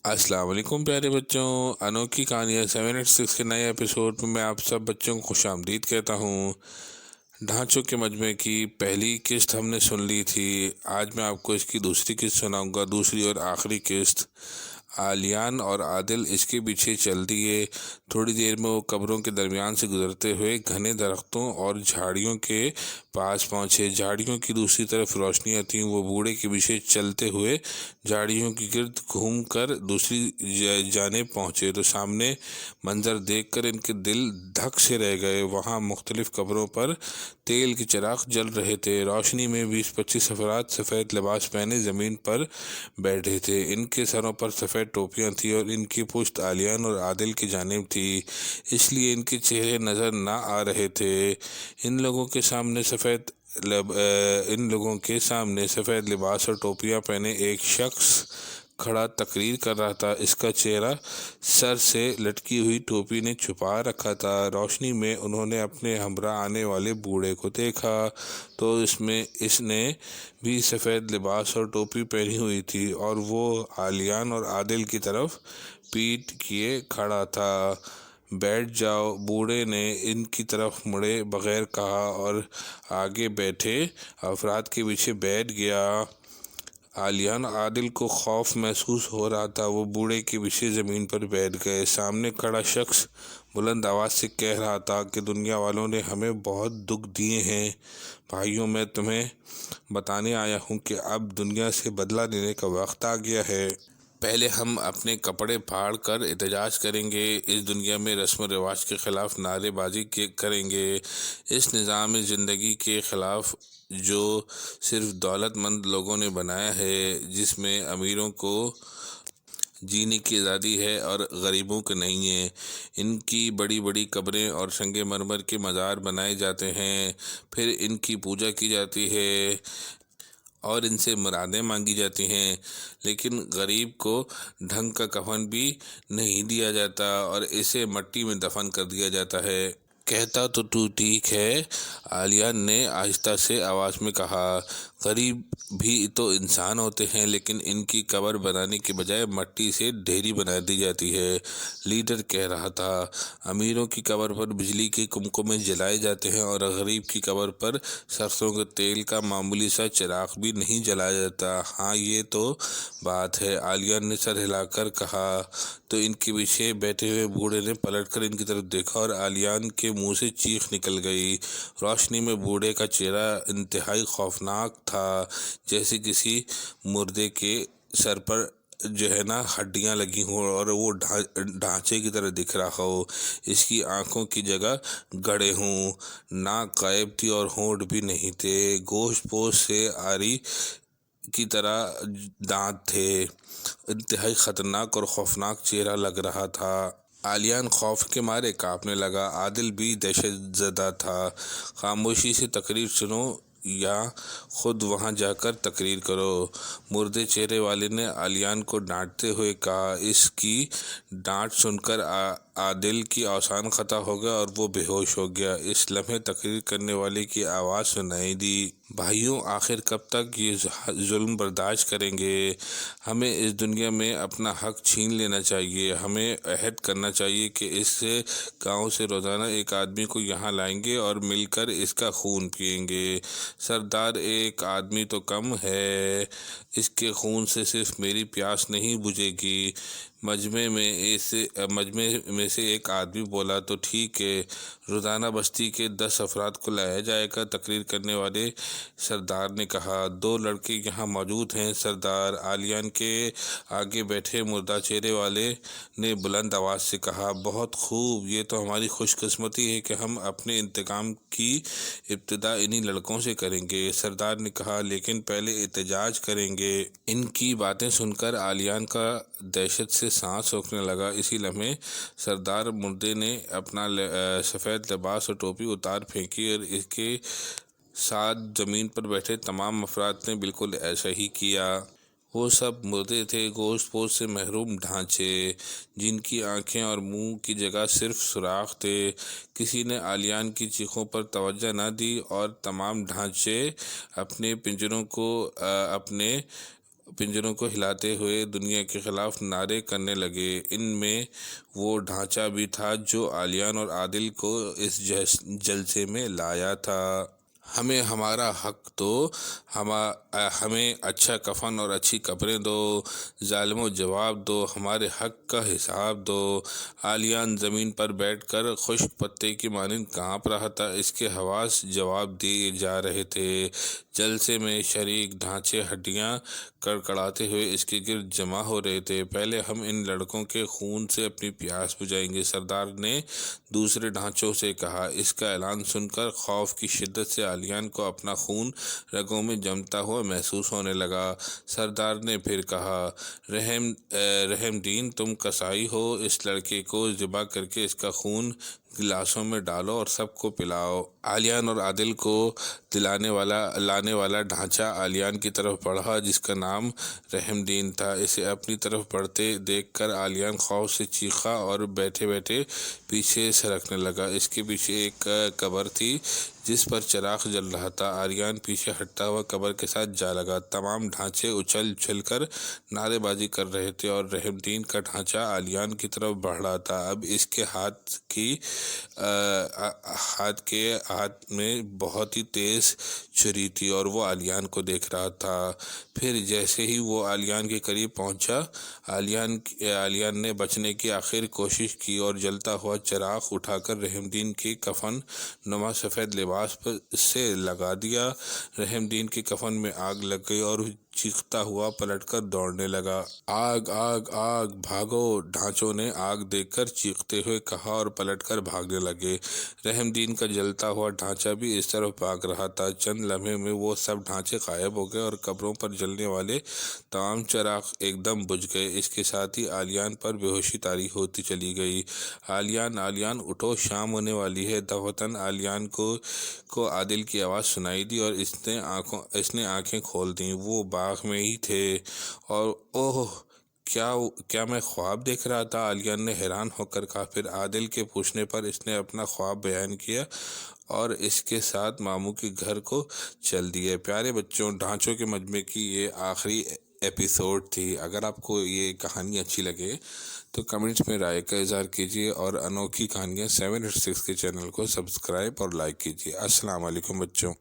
السلام علیکم پیارے بچوں، انوکھی کہانیاں 786 کے نئے ایپیسوڈ میں آپ سب بچوں کو خوش آمدید کہتا ہوں۔ ڈھانچوں کے مجموعے کی پہلی قسط ہم نے سن لی تھی۔ آج میں آپ کو اس کی دوسری قسط سناؤں گا، دوسری اور آخری قسط۔ آلیان اور عادل اس کے پیچھے چل دیے۔ تھوڑی دیر میں وہ قبروں کے درمیان سے گزرتے ہوئے گھنے درختوں اور جھاڑیوں کے پاس پہنچے۔ جھاڑیوں کی دوسری طرف روشنیاں تھیں۔ وہ بوڑھے کے پیچھے چلتے ہوئے جھاڑیوں کی گرد گھوم کر دوسری جانب پہنچے تو سامنے منظر دیکھ کر ان کے دل دھک سے رہ گئے۔ وہاں مختلف قبروں پر تیل کے چراغ جل رہے تھے۔ روشنی میں 20-25 افراد سفید لباس پہنے زمین پر بیٹھے تھے۔ ان کے سروں پر سفید ٹوپیاں تھیں اور ان کی پشت آلیان اور عادل کی جانب تھی، اس لیے ان کے چہرے نظر نہ آ رہے تھے۔ ان لوگوں کے سامنے سفید لباس اور ٹوپیاں پہنے ایک شخص کھڑا تقریر کر رہا تھا۔ اس کا چہرہ سر سے لٹکی ہوئی ٹوپی نے چھپا رکھا تھا۔ روشنی میں انہوں نے اپنے ہمراہ آنے والے بوڑھے کو دیکھا تو اس نے بھی سفید لباس اور ٹوپی پہنی ہوئی تھی اور وہ آلیان اور عادل کی طرف پیٹھ کیے کھڑا تھا۔ بیٹھ جاؤ، بوڑھے نے ان کی طرف مڑے بغیر کہا اور آگے بیٹھے افراد کے پیچھے بیٹھ گیا۔ آلیان اور عادل کو خوف محسوس ہو رہا تھا۔ وہ بوڑھے کے پیچھے زمین پر بیٹھ گئے۔ سامنے کھڑا شخص بلند آواز سے کہہ رہا تھا کہ دنیا والوں نے ہمیں بہت دکھ دیے ہیں۔ بھائیوں، میں تمہیں بتانے آیا ہوں کہ اب دنیا سے بدلہ لینے کا وقت آ گیا ہے۔ پہلے ہم اپنے کپڑے پھاڑ کر احتجاج کریں گے، اس دنیا میں رسم و رواج کے خلاف نعرے بازی کریں گے، اس نظام زندگی کے خلاف جو صرف دولت مند لوگوں نے بنایا ہے، جس میں امیروں کو جینے کی آزادی ہے اور غریبوں کو نہیں ہے۔ ان کی بڑی بڑی قبریں اور سنگ مرمر کے مزار بنائے جاتے ہیں، پھر ان کی پوجا کی جاتی ہے اور ان سے مرادیں مانگی جاتی ہیں، لیکن غریب کو ڈھنگ کا کفن بھی نہیں دیا جاتا اور اسے مٹی میں دفن کر دیا جاتا ہے۔ کہتا تو ٹھیک ہے، آلیان نے آہستہ سے آواز میں کہا، غریب بھی تو انسان ہوتے ہیں، لیکن ان کی قبر بنانے کے بجائے مٹی سے ڈھیری بنا دی جاتی ہے۔ لیڈر کہہ رہا تھا، امیروں کی قبر پر بجلی کے کمکمے جلائے جاتے ہیں اور غریب کی قبر پر سرسوں کے تیل کا معمولی سا چراغ بھی نہیں جلایا جاتا۔ ہاں، یہ تو بات ہے، آلیان نے سر ہلا کر کہا۔ تو ان کے پیچھے بیٹھے ہوئے بوڑھے نے پلٹ کر ان کی طرف دیکھا اور آلیان کے منہ سے چیخ نکل گئی۔ روشنی میں بوڑھے کا چہرہ انتہائی خوفناک تھا، جیسے کسی مردے کے سر پر ہڈیاں لگی ہوں اور وہ ڈھانچے کی طرح دکھ رہا ہو۔ اس کی آنکھوں کی جگہ گڑھے ہوں، ناک غائب تھی اور ہونٹ بھی نہیں تھے، گوشت پوش سے آری کی طرح دانت تھے۔ انتہائی خطرناک اور خوفناک چہرہ لگ رہا تھا۔ آلیان خوف کے مارے کانپنے لگا، عادل بھی دہشت زدہ تھا۔ خاموشی سے تقریر سنو یا خود وہاں جا کر تقریر کرو، مردے چہرے والے نے آلیان کو ڈانٹتے ہوئے کہا۔ اس کی ڈانٹ سن کر عادل کی اوزان خطا ہو گیا اور وہ بے ہوش ہو گیا۔ اس لمحے تقریر کرنے والے کی آواز سنائی دی، بھائیوں، آخر کب تک یہ ظلم برداشت کریں گے؟ ہمیں اس دنیا میں اپنا حق چھین لینا چاہیے۔ ہمیں عہد کرنا چاہیے کہ اس گاؤں سے روزانہ ایک آدمی کو یہاں لائیں گے اور مل کر اس کا خون پئیں گے۔ سردار، ایک آدمی تو کم ہے، اس کے خون سے صرف میری پیاس نہیں بجھے گی۔ مجمع میں سے ایک آدمی بولا، تو ٹھیک ہے، روزانہ بستی کے 10 افراد کو لایا جائے گا۔ تقریر کرنے والے سردار نے کہا، 2 لڑکے یہاں موجود ہیں سردار، آلیان کے آگے بیٹھے مردہ چہرے والے نے بلند آواز سے کہا۔ بہت خوب، یہ تو ہماری خوش قسمتی ہے کہ ہم اپنے انتقام کی ابتدا انہی لڑکوں سے کریں گے، سردار نے کہا، لیکن پہلے احتجاج کریں گے۔ ان کی باتیں سن کر آلیان کا دہشت سے سانس روکنے لگا۔ اسی لمحے سردار مردے نے اپنا سفید لباس اور ٹوپی اتار پھینکی اور اس کے ساتھ زمین پر بیٹھے تمام افراد نے بالکل ایسا ہی کیا۔ وہ سب مردے تھے، گوشت پوش سے محروم ڈھانچے، جن کی آنکھیں اور منہ کی جگہ صرف سوراخ تھے۔ کسی نے آلیان کی چیخوں پر توجہ نہ دی اور تمام ڈھانچے اپنے پنجروں کو اپنے پنجروں کو ہلاتے ہوئے دنیا کے خلاف نعرے کرنے لگے۔ ان میں وہ ڈھانچہ بھی تھا جو عالیان اور عادل کو اس جلسے میں لایا تھا۔ ہمیں ہمارا حق دو، ہمیں اچھا کفن اور اچھی قبریں دو، ظالموں جواب دو، ہمارے حق کا حساب دو۔ عالیان زمین پر بیٹھ کر خشک پتے کی مانند کانپ رہا تھا، اس کے حواس جواب دیے جا رہے تھے۔ جلسے میں شریک ڈھانچے ہڈیاں کڑکڑاتے ہوئے اس کے گرد جمع ہو رہے تھے۔ پہلے ہم ان لڑکوں کے خون سے اپنی پیاس بجھائیں گے، سردار نے دوسرے ڈھانچوں سے کہا۔ اس کا اعلان سن کر خوف کی شدت سے عالیان کو اپنا خون رگوں میں جمتا ہوا محسوس ہونے لگا۔ سردار نے پھر کہا، رحم دین، تم کسائی ہو، اس لڑکے کو ذبح کر کے اس کا خون گلاسوں میں ڈالو اور سب کو پلاؤ۔ عالیان اور عادل کو لانے والا ڈھانچہ عالیان کی طرف بڑھا جس کا نام رحم دین تھا۔ اسے اپنی طرف بڑھتے دیکھ کر عالیان خوف سے چیخا اور بیٹھے بیٹھے پیچھے سرکنے لگا۔ اس کے پیچھے ایک قبر تھی جس پر چراغ جل رہا تھا۔ عالیان پیچھے ہٹتا ہوا قبر کے ساتھ جا لگا۔ تمام ڈھانچے اچھل اچھل کر نعرے بازی کر رہے تھے اور رحم دین کا ڈھانچہ عالیان کی طرف بڑھ رہا تھا۔ اب اس کے ہاتھ میں بہت ہی تیز چھری تھی اور وہ عالیان کو دیکھ رہا تھا۔ پھر جیسے ہی وہ عالیان کے قریب پہنچا، عالیان نے بچنے کی آخر کوشش کی اور جلتا ہوا چراغ اٹھا کر رحم دین کے کفن نما سفید لباس سے لگا دیا۔ رحم دین کے کفن میں آگ لگ گئی اور چیختا ہوا پلٹ کر دوڑنے لگا۔ آگ آگ آگ، بھاگو! ڈھانچوں نے آگ دیکھ کر چیختے ہوئے کہا اور پلٹ کر بھاگنے لگے۔ رحم دین کا جلتا ہوا ڈھانچہ بھی اس طرف بھاگ رہا تھا۔ چند لمحے میں وہ سب ڈھانچے غائب ہو گئے اور قبروں پر جلنے والے تمام چراغ ایک دم بجھ گئے۔ اس کے ساتھ ہی عالیان پر بے ہوشی طاری ہوتی چلی گئی۔ عالیان اٹھو، شام ہونے والی ہے۔ دفعتاً عالیان کو عادل کی آواز سنائی دی اور اس نے آنکھیں کھول دیں۔ وہ باغ میں ہی تھے اور اوہ! کیا میں خواب دیکھ رہا تھا؟ عالیان نے حیران ہو کر کہا۔ پھر عادل کے پوچھنے پر اس نے اپنا خواب بیان کیا اور اس کے ساتھ ماموں کے گھر کو چل دیے۔ پیارے بچوں، ڈھانچوں کے مجموعے کی یہ آخری ایپیسوڈ تھی۔ اگر آپ کو یہ کہانی اچھی لگے تو کمنٹس میں رائے کا اظہار کیجیے اور انوکھی کہانیاں 786 کے چینل کو سبسکرائب اور لائک کیجیے۔ السلام علیکم بچوں۔